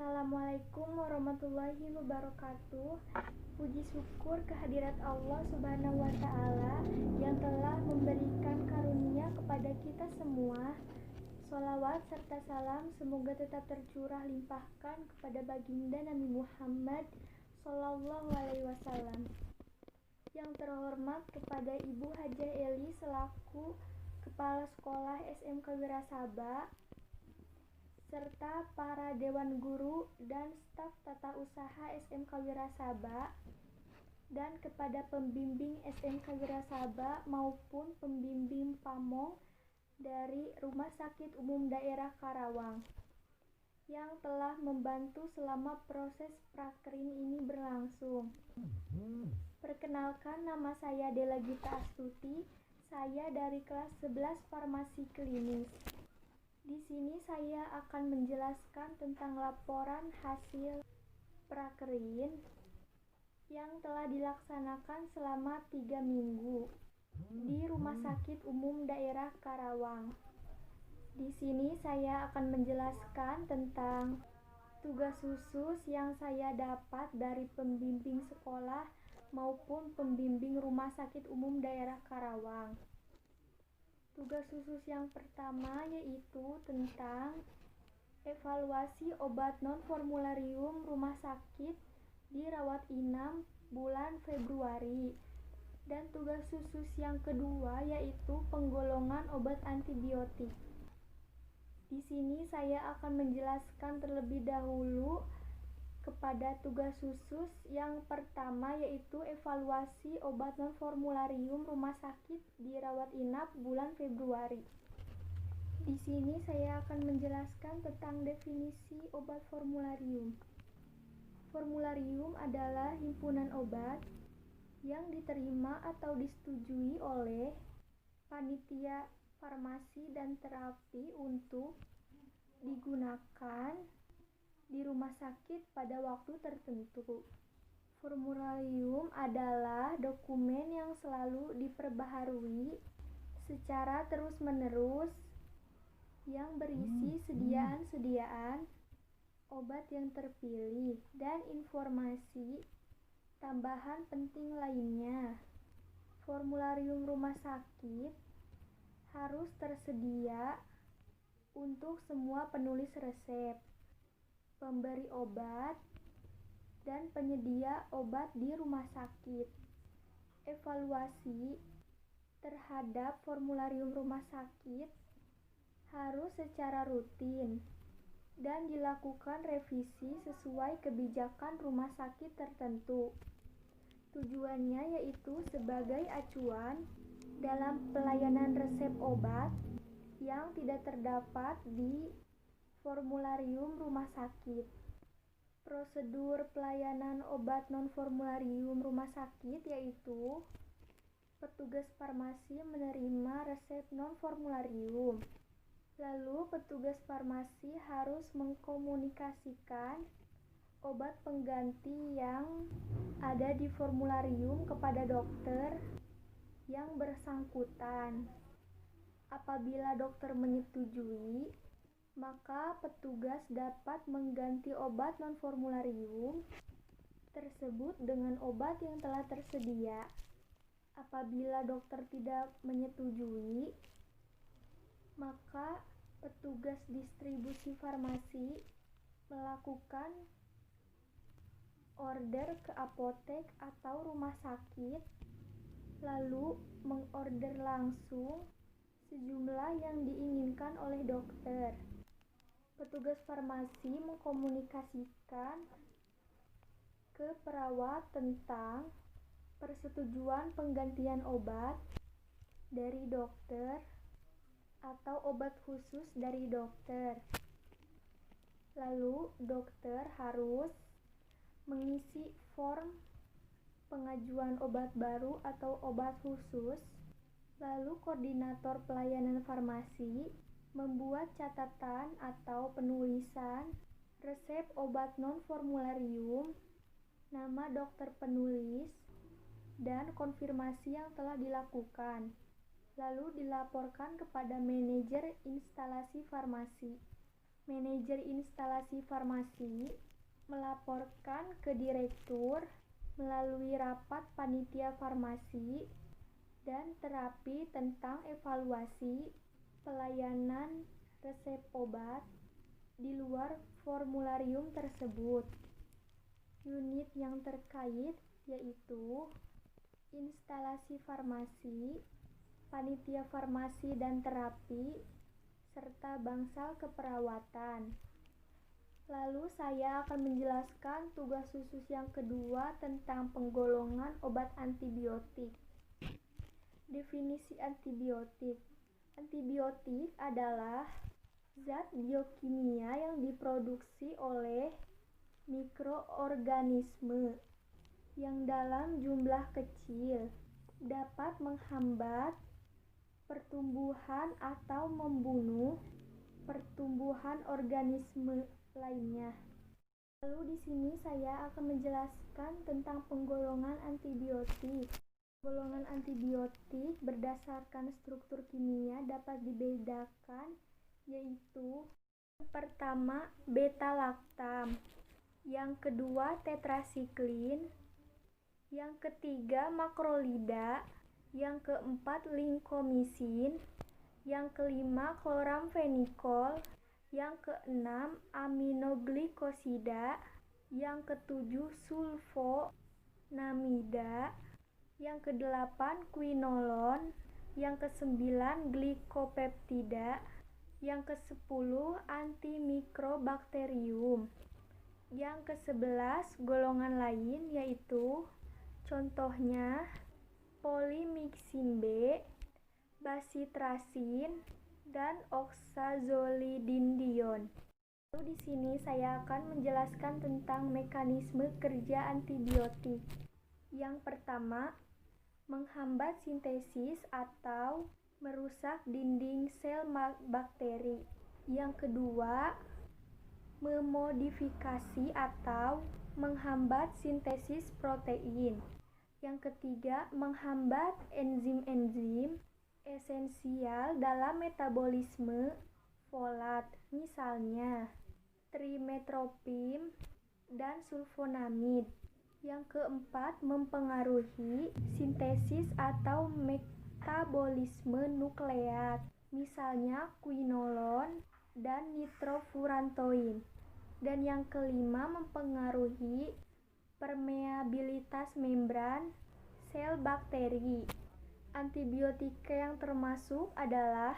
Assalamualaikum warahmatullahi wabarakatuh. Puji syukur kehadirat Allah Subhanahu wa Ta'ala yang telah memberikan karunia kepada kita semua. Sholawat serta salam semoga tetap tercurah limpahkan kepada baginda Nabi Muhammad Sallallahu Alaihi Wasallam. Yang terhormat kepada Ibu Hajah Eli selaku Kepala Sekolah SMK Wirasaba, serta para Dewan Guru dan staf tata usaha SMK Wirasaba, dan kepada pembimbing SMK Wirasaba maupun pembimbing PAMONG dari Rumah Sakit Umum Daerah Karawang yang telah membantu selama proses prakerin ini berlangsung. Perkenalkan, nama saya Dela Gita Astuti. Saya dari kelas 11 Farmasi Klinis. Di sini saya akan menjelaskan tentang laporan hasil prakerin yang telah dilaksanakan selama 3 minggu di Rumah Sakit Umum Daerah Karawang. Di sini saya akan menjelaskan tentang tugas khusus yang saya dapat dari pembimbing sekolah maupun pembimbing Rumah Sakit Umum Daerah Karawang. Tugas khusus yang pertama yaitu tentang evaluasi obat non-formularium rumah sakit di rawat inap bulan Februari. Dan tugas khusus yang kedua yaitu penggolongan obat antibiotik. Di sini saya akan menjelaskan terlebih dahulu kepada tugas khusus yang pertama yaitu evaluasi obat non-formularium rumah sakit di rawat inap bulan Februari. Di sini saya akan menjelaskan tentang definisi obat formularium. Formularium adalah himpunan obat yang diterima atau disetujui oleh panitia farmasi dan terapi untuk digunakan di rumah sakit pada waktu tertentu. Formularium adalah dokumen yang selalu diperbaharui secara terus-menerus yang berisi sediaan-sediaan obat yang terpilih dan informasi tambahan penting lainnya. Formularium rumah sakit harus tersedia untuk semua penulis resep, pemberi obat, dan penyedia obat di rumah sakit. Evaluasi terhadap formularium rumah sakit harus secara rutin dan dilakukan revisi sesuai kebijakan rumah sakit tertentu. Tujuannya yaitu sebagai acuan dalam pelayanan resep obat yang tidak terdapat di formularium rumah sakit. Prosedur pelayanan obat non-formularium rumah sakit yaitu petugas farmasi menerima resep non-formularium. Lalu petugas farmasi harus mengkomunikasikan obat pengganti yang ada di formularium kepada dokter yang bersangkutan. Apabila dokter menyetujui, maka petugas dapat mengganti obat non-formularium tersebut dengan obat yang telah tersedia. Apabila dokter tidak menyetujui, maka petugas distribusi farmasi melakukan order ke apotek atau rumah sakit, lalu mengorder langsung sejumlah yang diinginkan oleh dokter. Petugas farmasi mengkomunikasikan ke perawat tentang persetujuan penggantian obat dari dokter atau obat khusus dari dokter. Lalu dokter harus mengisi form pengajuan obat baru atau obat khusus. Lalu koordinator pelayanan farmasi membuat catatan atau penulisan resep obat non-formularium, nama dokter penulis, dan konfirmasi yang telah dilakukan. Lalu dilaporkan kepada manajer instalasi farmasi. Manajer instalasi farmasi melaporkan ke direktur melalui rapat panitia farmasi dan terapi tentang evaluasi pelayanan resep obat di luar formularium tersebut. Unit yang terkait yaitu instalasi farmasi, panitia farmasi dan terapi, serta bangsal keperawatan. Lalu saya akan menjelaskan tugas khusus yang kedua tentang penggolongan obat antibiotik. Definisi antibiotik. Antibiotik adalah zat biokimia yang diproduksi oleh mikroorganisme yang dalam jumlah kecil dapat menghambat pertumbuhan atau membunuh pertumbuhan organisme lainnya. Lalu di sini saya akan menjelaskan tentang penggolongan antibiotik. Golongan antibiotik berdasarkan struktur kimia dapat dibedakan, yaitu yang pertama beta-laktam, yang kedua tetrasiklin, yang ketiga makrolida, yang keempat linkomisin, yang kelima kloramfenikol, yang keenam aminoglikosida, yang ketujuh sulfonamida, yang kedelapan quinolon, yang kesembilan glikopeptida, yang kesepuluh antimikrobakterium, yang kesebelas golongan lain yaitu contohnya polymyxin B, basitrasin, dan oxazolidindion. Lalu di sini saya akan menjelaskan tentang mekanisme kerja antibiotik. Yang pertama, menghambat sintesis atau merusak dinding sel bakteri. Yang kedua, memodifikasi atau menghambat sintesis protein. Yang ketiga, menghambat enzim-enzim esensial dalam metabolisme folat, misalnya trimetoprim dan sulfonamid. Yang keempat, mempengaruhi sintesis atau metabolisme nukleat, misalnya quinolon dan nitrofurantoin. Dan yang kelima, mempengaruhi permeabilitas membran sel bakteri. Antibiotika yang termasuk adalah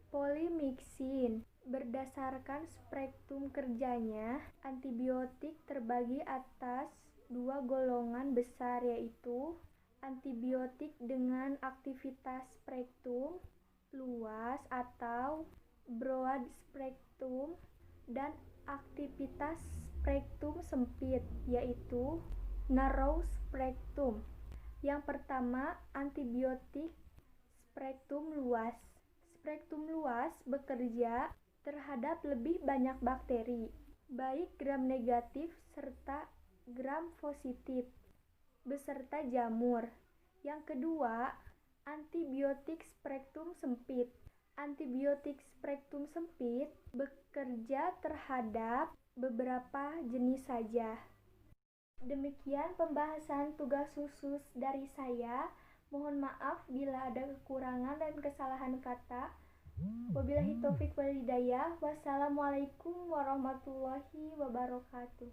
polymyxin. Berdasarkan spektrum kerjanya, antibiotik terbagi atas dua golongan besar, yaitu antibiotik dengan aktivitas spektrum luas atau broad spektrum dan aktivitas spektrum sempit, yaitu narrow spektrum. Yang pertama, antibiotik spektrum luas. Spektrum luas bekerja terhadap lebih banyak bakteri, baik gram negatif serta gram positif, beserta jamur. Yang kedua, antibiotik spektrum sempit. Antibiotik spektrum sempit bekerja terhadap beberapa jenis saja. Demikian pembahasan tugas khusus dari saya. Mohon maaf bila ada kekurangan dan kesalahan kata. Wabillahi taufik wal hidayah. Wassalamualaikum warahmatullahi wabarakatuh.